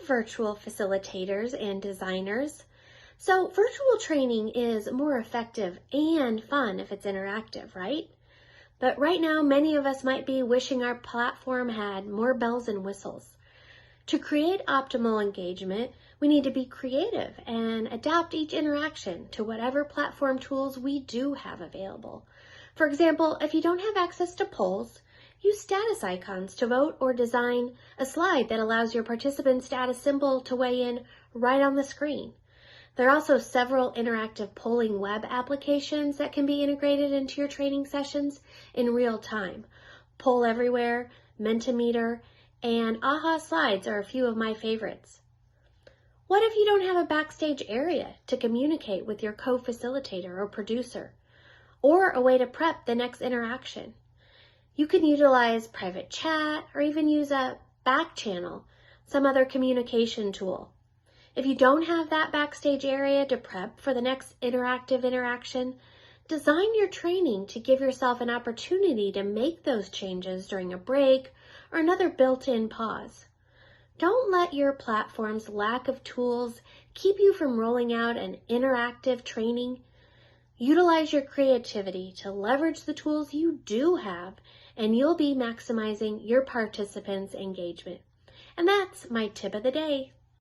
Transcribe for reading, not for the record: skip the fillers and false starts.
virtual facilitators and designers. So virtual training is more effective and fun if it's interactive, right? But right now, many of us might be wishing our platform had more bells and whistles. To create optimal engagement, we need to be creative and adapt each interaction to whatever platform tools we do have available. For example, if you don't have access to polls, use status icons to vote or design a slide that allows your participants to add a symbol to weigh in right on the screen. There are also several interactive polling web applications that can be integrated into your training sessions in real time. Poll Everywhere, Mentimeter, and AHA Slides are a few of my favorites. What if you don't have a backstage area to communicate with your co-facilitator or producer, or a way to prep the next interaction? You can utilize private chat or even use a back channel, some other communication tool. If you don't have that backstage area to prep for the next interactive interaction, design your training to give yourself an opportunity to make those changes during a break or another built-in pause. Don't let your platform's lack of tools keep you from rolling out an interactive training. Utilize your creativity to leverage the tools you do have, and you'll be maximizing your participants' engagement. And that's my tip of the day.